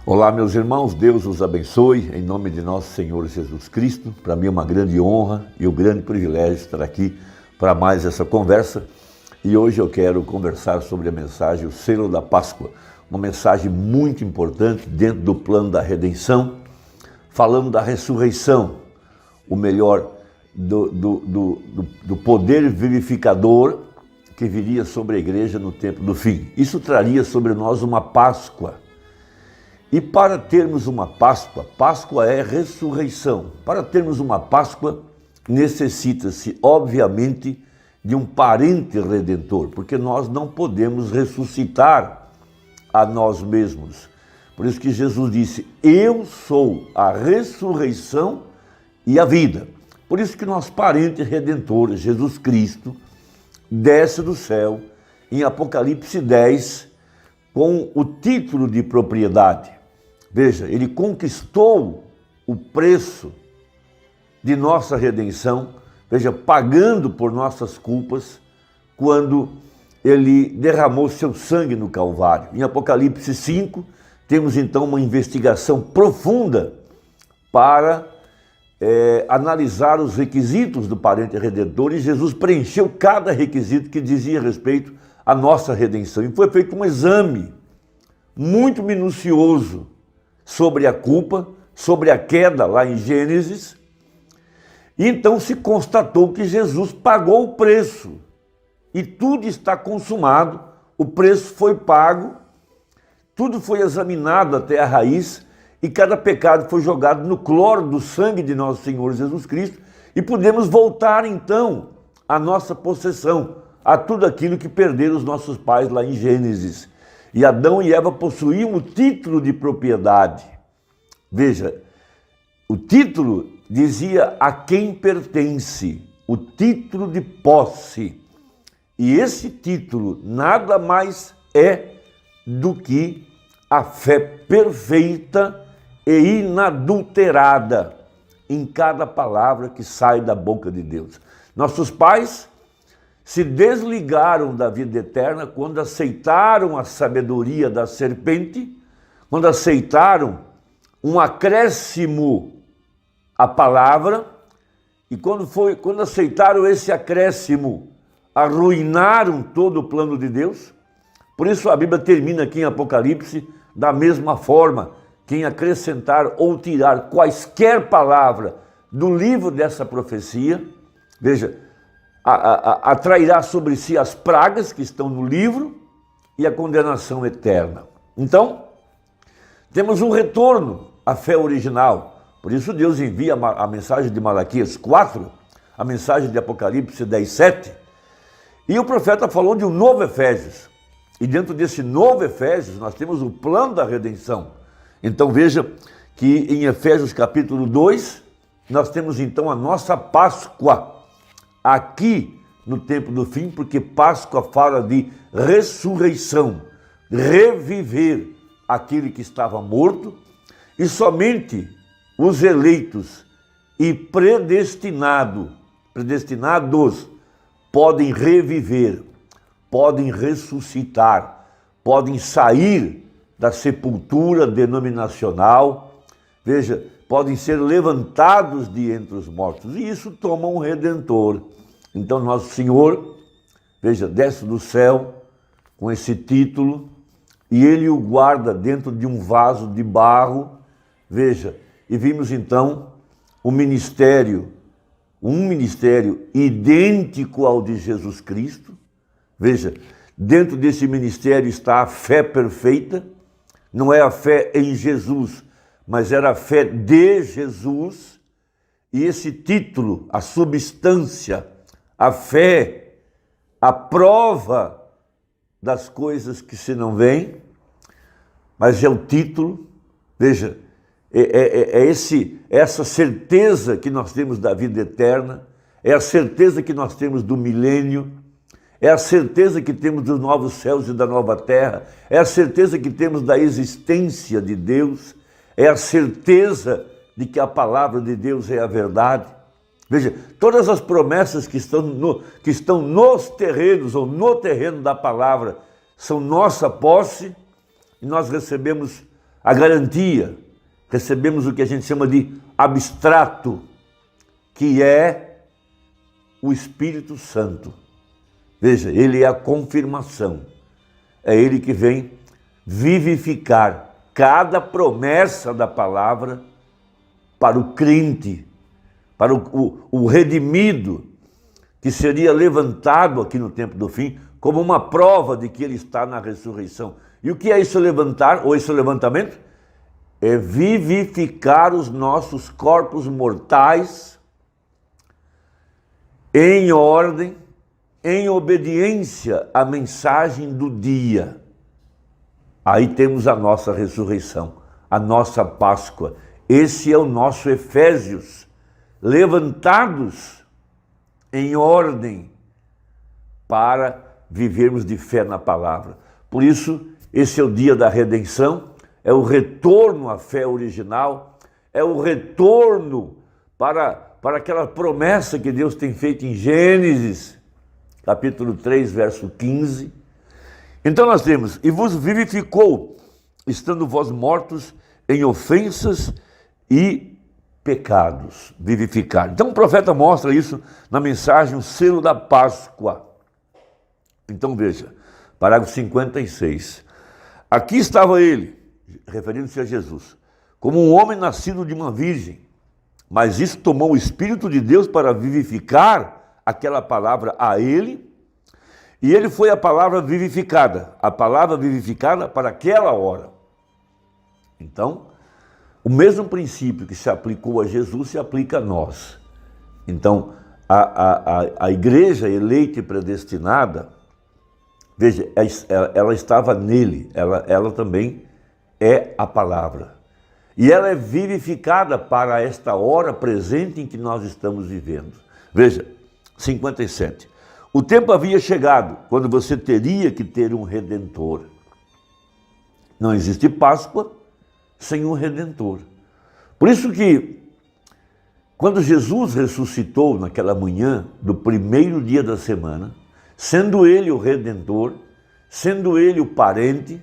Olá, meus irmãos, Deus os abençoe, em nome de nosso Senhor Jesus Cristo. Para mim é uma grande honra e um grande privilégio estar aqui para mais essa conversa. E hoje eu quero conversar sobre a mensagem, o selo da Páscoa, uma mensagem muito importante dentro do plano da redenção, falando da ressurreição, o melhor, do poder vivificador que viria sobre a igreja no tempo do fim. Isso traria sobre nós uma Páscoa. E para termos uma Páscoa, Páscoa é ressurreição. Para termos uma Páscoa, necessita-se, obviamente, de um parente redentor, porque nós não podemos ressuscitar a nós mesmos. Por isso que Jesus disse, eu sou a ressurreição e a vida. Por isso que nosso parente redentor, Jesus Cristo, desce do céu em Apocalipse 10 com o título de propriedade. Veja, ele conquistou o preço de nossa redenção, veja, pagando por nossas culpas, quando ele derramou seu sangue no Calvário. Em Apocalipse 5, temos então uma investigação profunda para analisar os requisitos do parente redentor, e Jesus preencheu cada requisito que dizia respeito à nossa redenção. E foi feito um exame muito minucioso sobre a culpa, sobre a queda lá em Gênesis, e então se constatou que Jesus pagou o preço, e tudo está consumado, o preço foi pago, tudo foi examinado até a raiz, e cada pecado foi jogado no cloro do sangue de nosso Senhor Jesus Cristo, e podemos voltar então à nossa possessão, a tudo aquilo que perderam os nossos pais lá em Gênesis. E Adão e Eva possuíam o título de propriedade. Veja, o título dizia a quem pertence, o título de posse. E esse título nada mais é do que a fé perfeita e inadulterada em cada palavra que sai da boca de Deus. Nossos pais se desligaram da vida eterna quando aceitaram a sabedoria da serpente, quando aceitaram um acréscimo à palavra, e quando aceitaram esse acréscimo, arruinaram todo o plano de Deus. Por isso a Bíblia termina aqui em Apocalipse da mesma forma: quem acrescentar ou tirar quaisquer palavra do livro dessa profecia, veja, atrairá sobre si as pragas que estão no livro e a condenação eterna. Então, temos um retorno à fé original. Por isso Deus envia a mensagem de Malaquias 4, a mensagem de Apocalipse 10, 7, e o profeta falou de um novo Efésios. E dentro desse novo Efésios nós temos o plano da redenção. Então veja que em Efésios capítulo 2, nós temos então a nossa Páscoa, aqui no tempo do fim, porque Páscoa fala de ressurreição, reviver aquele que estava morto, e somente os eleitos e predestinados podem reviver, podem ressuscitar, podem sair da sepultura denominacional, veja, podem ser levantados de entre os mortos, e isso toma um redentor. Então nosso Senhor, veja, desce do céu com esse título, e ele o guarda dentro de um vaso de barro, veja, e vimos então um ministério idêntico ao de Jesus Cristo. Veja, dentro desse ministério está a fé perfeita, não é a fé em Jesus, mas era a fé de Jesus, e esse título, a substância, a fé, a prova das coisas que se não veem, mas é o título, veja, essa certeza que nós temos da vida eterna, é a certeza que nós temos do milênio, é a certeza que temos dos novos céus e da nova terra, é a certeza que temos da existência de Deus, é a certeza de que a palavra de Deus é a verdade. Veja, todas as promessas que estão nos terrenos ou no terreno da palavra são nossa posse, e nós recebemos a garantia, recebemos o que a gente chama de abstrato, que é o Espírito Santo. Veja, ele é a confirmação. É ele que vem vivificar cada promessa da palavra para o crente, para o redimido, que seria levantado aqui no tempo do fim, como uma prova de que ele está na ressurreição. E o que é esse levantar, ou esse levantamento? É vivificar os nossos corpos mortais em ordem, em obediência à mensagem do dia. Aí temos a nossa ressurreição, a nossa Páscoa. Esse é o nosso Efésios, levantados em ordem para vivermos de fé na palavra. Por isso, esse é o dia da redenção, é o retorno à fé original, é o retorno para aquela promessa que Deus tem feito em Gênesis, capítulo 3, verso 15. Então nós temos, e vos vivificou, estando vós mortos em ofensas e pecados, vivificar. Então o profeta mostra isso na mensagem, o selo da Páscoa. Então veja, parágrafo 56. Aqui estava ele, referindo-se a Jesus, como um homem nascido de uma virgem, mas isso tomou o Espírito de Deus para vivificar aquela palavra a ele, e ele foi a palavra vivificada para aquela hora. Então, o mesmo princípio que se aplicou a Jesus se aplica a nós. Então, a igreja eleita e predestinada, veja, ela estava nele, ela também é a palavra. E ela é vivificada para esta hora presente em que nós estamos vivendo. Veja, 57. O tempo havia chegado quando você teria que ter um Redentor. Não existe Páscoa sem um Redentor. Por isso que, quando Jesus ressuscitou naquela manhã do primeiro dia da semana, sendo ele o Redentor, sendo ele o parente,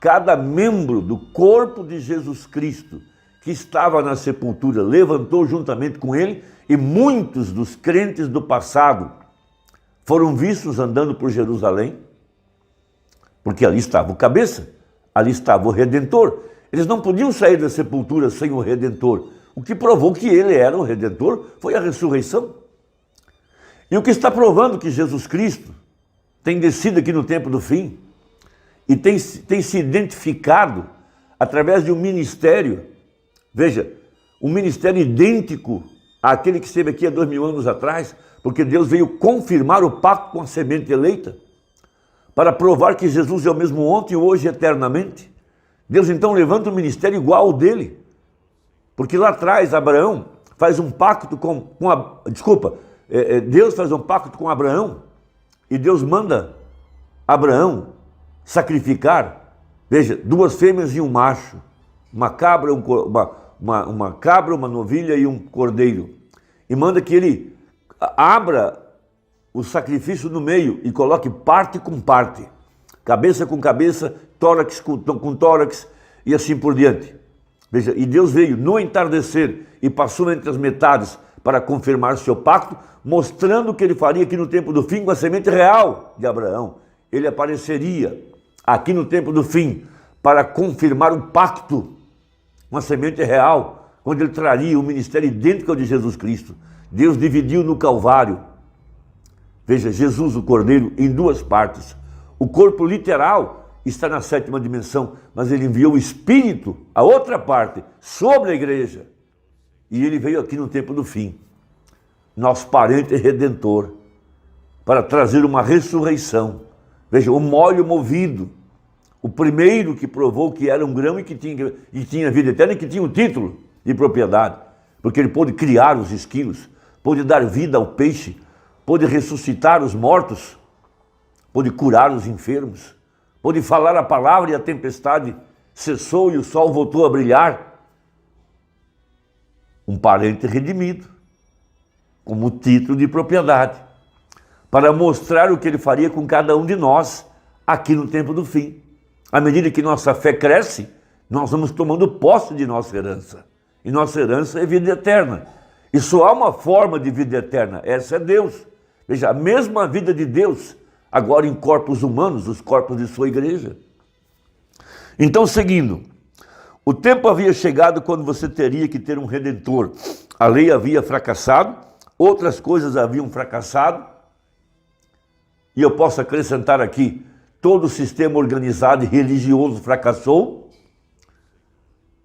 cada membro do corpo de Jesus Cristo que estava na sepultura levantou juntamente com ele, e muitos dos crentes do passado foram vistos andando por Jerusalém, porque ali estava o cabeça, ali estava o Redentor. Eles não podiam sair da sepultura sem o Redentor. O que provou que ele era o Redentor foi a ressurreição. E o que está provando que Jesus Cristo tem descido aqui no tempo do fim e tem se identificado através de um ministério, veja, um ministério idêntico àquele que esteve aqui há 2000 anos atrás, porque Deus veio confirmar o pacto com a semente eleita, para provar que Jesus é o mesmo ontem, hoje e eternamente. Deus então levanta um ministério igual ao dele, porque lá atrás Abraão faz um pacto Deus faz um pacto com Abraão, e Deus manda Abraão sacrificar, veja, 2 fêmeas e um macho, uma cabra, uma novilha e um cordeiro, e manda que ele abra o sacrifício no meio e coloque parte com parte, cabeça com cabeça, tórax com tórax e assim por diante. Veja, e Deus veio no entardecer e passou entre as metades para confirmar seu pacto, mostrando o que ele faria aqui no tempo do fim com a semente real de Abraão. Ele apareceria aqui no tempo do fim para confirmar o pacto com a semente real, quando ele traria um ministério idêntico ao de Jesus Cristo. Deus dividiu no Calvário, veja, Jesus o Cordeiro, em 2 partes. O corpo literal está na 7ª dimensão, mas ele enviou o Espírito, a outra parte, sobre a igreja. E ele veio aqui no tempo do fim, nosso parente redentor, para trazer uma ressurreição. Veja, o molho movido, o primeiro que provou que era um grão e que tinha vida eterna e que tinha o título de propriedade, porque ele pôde criar os esquilos, pôde dar vida ao peixe, pôde ressuscitar os mortos, pôde curar os enfermos, pôde falar a palavra e a tempestade cessou e o sol voltou a brilhar. Um parente redimido, como título de propriedade, para mostrar o que ele faria com cada um de nós aqui no tempo do fim. À medida que nossa fé cresce, nós vamos tomando posse de nossa herança. E nossa herança é vida eterna. E só há uma forma de vida eterna, essa é Deus. Veja, a mesma vida de Deus, agora em corpos humanos, os corpos de sua igreja. Então, seguindo, o tempo havia chegado quando você teria que ter um redentor. A lei havia fracassado, outras coisas haviam fracassado, e eu posso acrescentar aqui, todo o sistema organizado e religioso fracassou,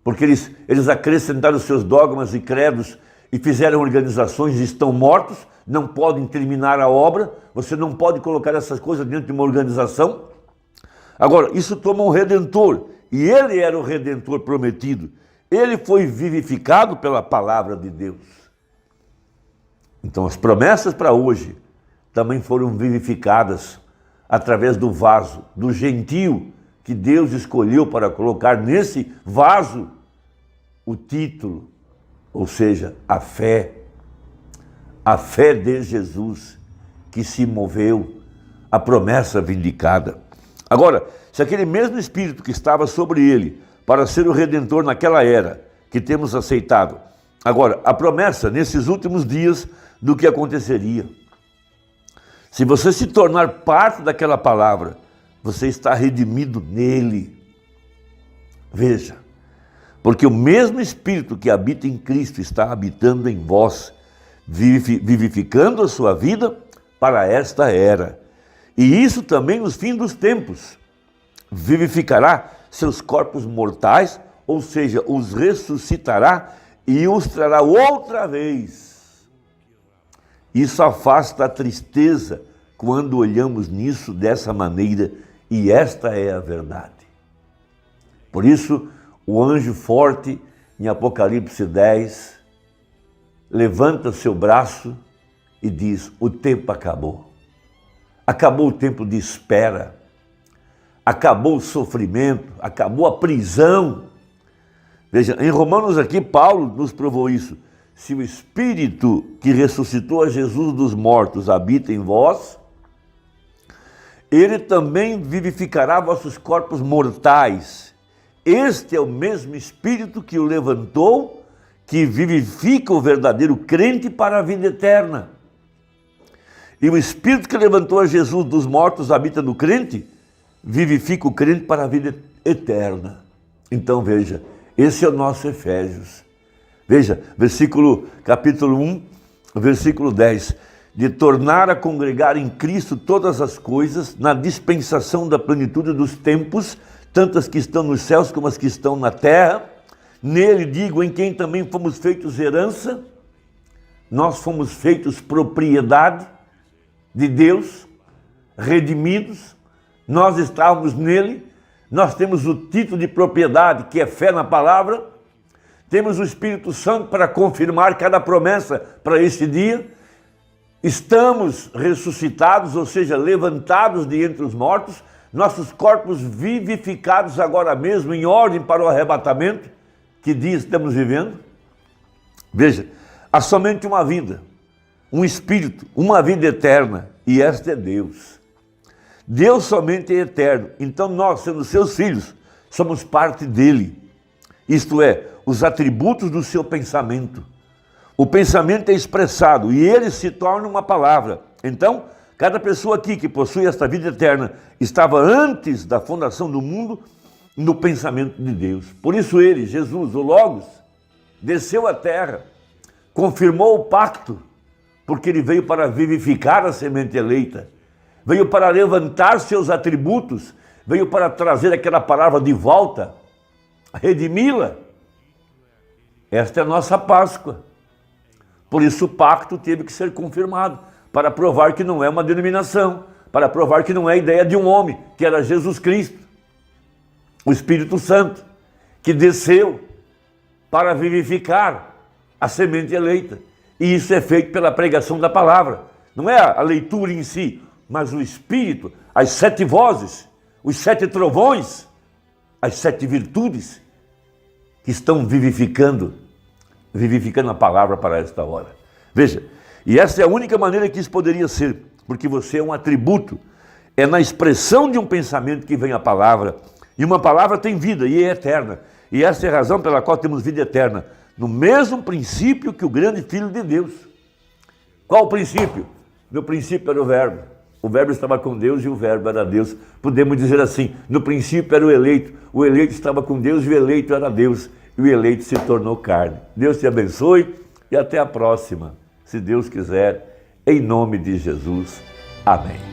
porque eles acrescentaram seus dogmas e credos e fizeram organizações e estão mortos, não podem terminar a obra, você não pode colocar essas coisas dentro de uma organização. Agora, isso toma um redentor, e ele era o redentor prometido. Ele foi vivificado pela palavra de Deus. Então, as promessas para hoje também foram vivificadas através do vaso, do gentio que Deus escolheu para colocar nesse vaso o título, ou seja, a fé de Jesus que se moveu, a promessa vindicada. Agora, se aquele mesmo Espírito que estava sobre ele para ser o Redentor naquela era que temos aceitado, agora, a promessa nesses últimos dias do que aconteceria. Se você se tornar parte daquela palavra, você está redimido nele. Veja, porque o mesmo Espírito que habita em Cristo está habitando em vós, vivificando a sua vida para esta era. E isso também nos fins dos tempos. Vivificará seus corpos mortais, ou seja, os ressuscitará e os trará outra vez. Isso afasta a tristeza quando olhamos nisso dessa maneira, e esta é a verdade. Por isso, o anjo forte, em Apocalipse 10, levanta seu braço e diz: o tempo acabou. Acabou o tempo de espera. Acabou o sofrimento, acabou a prisão. Veja, em Romanos aqui, Paulo nos provou isso. Se o Espírito que ressuscitou a Jesus dos mortos habita em vós, ele também vivificará vossos corpos mortais. Este é o mesmo Espírito que o levantou, que vivifica o verdadeiro crente para a vida eterna. E o Espírito que levantou a Jesus dos mortos habita no crente, vivifica o crente para a vida eterna. Então veja, esse é o nosso Efésios. Veja, capítulo 1, versículo 10. De tornar a congregar em Cristo todas as coisas, na dispensação da plenitude dos tempos, tanto as que estão nos céus como as que estão na terra. Nele, digo, em quem também fomos feitos herança, nós fomos feitos propriedade de Deus, redimidos, nós estávamos nele, nós temos o título de propriedade, que é fé na palavra, temos o Espírito Santo para confirmar cada promessa para esse dia, estamos ressuscitados, ou seja, levantados de entre os mortos, nossos corpos vivificados agora mesmo em ordem para o arrebatamento. Que dia estamos vivendo? Veja, há somente uma vida, um Espírito, uma vida eterna, e esta é Deus. Deus somente é eterno, então nós, sendo seus filhos, somos parte dele. Isto é, os atributos do seu pensamento. O pensamento é expressado e ele se torna uma palavra. Então, cada pessoa aqui que possui esta vida eterna estava antes da fundação do mundo no pensamento de Deus. Por isso ele, Jesus, o Logos, desceu à terra, confirmou o pacto, porque ele veio para vivificar a semente eleita, veio para levantar seus atributos, veio para trazer aquela palavra de volta, redimi-la. Esta é a nossa Páscoa. Por isso o pacto teve que ser confirmado, para provar que não é uma denominação, para provar que não é a ideia de um homem, que era Jesus Cristo, o Espírito Santo, que desceu para vivificar a semente eleita. E isso é feito pela pregação da palavra. Não é a leitura em si, mas o Espírito, as 7 vozes, os 7 trovões, as 7 virtudes que estão vivificando a palavra para esta hora. Veja, e essa é a única maneira que isso poderia ser, porque você é um atributo, é na expressão de um pensamento que vem a palavra, e uma palavra tem vida e é eterna. E essa é a razão pela qual temos vida eterna, no mesmo princípio que o grande Filho de Deus. Qual o princípio? No princípio era o Verbo estava com Deus e o Verbo era Deus. Podemos dizer assim, no princípio era o eleito estava com Deus e o eleito era Deus, e o eleito se tornou carne. Deus te abençoe e até a próxima, se Deus quiser, em nome de Jesus. Amém.